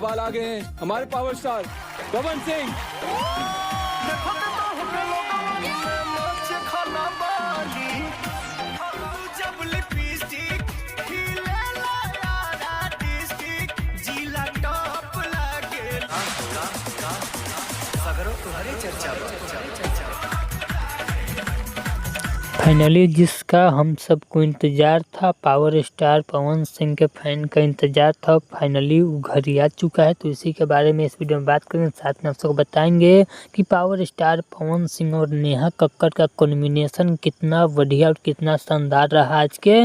सवाल आ गए हैं हमारे power star Pawan Singh. Finally जिसका हम सबको इंतज़ार था, पावर स्टार पवन सिंह के फैन का इंतज़ार था, फाइनली वो घर ही आ चुका है। तो इसी के बारे में इस वीडियो में बात करेंगे, साथ में आप सबको बताएंगे कि पावर स्टार पवन सिंह और नेहा कक्कड़ का कॉम्बिनेशन कितना बढ़िया और कितना शानदार रहा आज के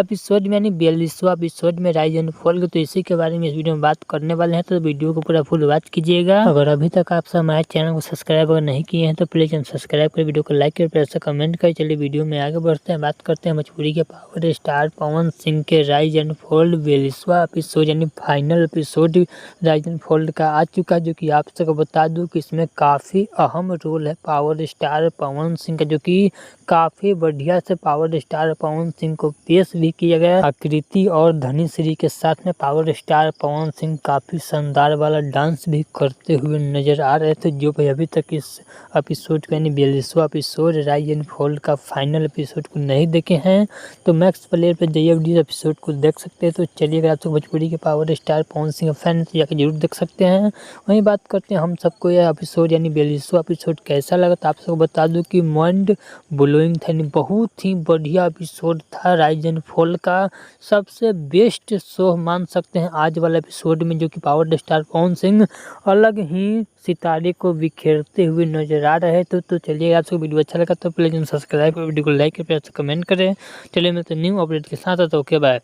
एपिसोड में, यानी 42वां एपिसोड में राइज एंड फॉल के। तो इसी के बारे में इस वीडियो में बात करने वाले हैं, तो वीडियो को पूरा फुल वॉच कीजिएगा। अगर अभी तक आप सब हमारे चैनल को सब्सक्राइब अगर नहीं किए हैं तो प्लीज़ हम सब्सक्राइब कर वीडियो को लाइक कर प्यार से कमेंट करें। चलिए वीडियो में आगे बढ़ते हैं, बात करते हैं भोजपुरी के पावर स्टार पवन सिंह के राइज एंड फॉल 42वां एपिसोड यानी final episode rise and fall का आ चुका है, जो कि आप सबको बता दूं कि इसमें काफ़ी अहम रोल है पावर स्टार पवन सिंह का, जो कि काफ़ी बढ़िया से पावर स्टार पवन सिंह को पेश भी किया गया। आकृति और धनीश्री के साथ में पावर स्टार पवन सिंह काफ़ी शानदार वाला डांस भी करते हुए नजर आ रहे थे। जो भाई अभी तक इस एपिसोड को यानी 42वां एपिसोड राइज एंड फॉल का फाइनल एपिसोड को नहीं देखे हैं तो मैक्स प्लेयर पर जाइए वीडियो एपिसोड को देख सकते हैं। तो चलिए अगर आप सब भोजपुरी के power star Pawan Singh fan तो जाकर जरूर देख सकते हैं। वहीं बात करते हैं हम सबको यह एपिसोड यानी 42वां एपिसोड कैसा लगा, तो आप सबको बता दूं कि माइंड ब्लोइंग था, यानी बहुत ही बढ़िया एपिसोड था। राइज एंड फॉल का सबसे बेस्ट शो मान सकते हैं आज वाला एपिसोड में, जो कि पावर स्टार पवन सिंह अलग ही सितारे को बिखेरते हुए नजर आ रहे थे। तो चलिए आपको वीडियो अच्छा लगा तो प्लीज सब्सक्राइब कर वीडियो को लाइक कर कमेंट करें। चलिए मैं तो न्यू अपडेट के साथ आता हूं। Okay bye.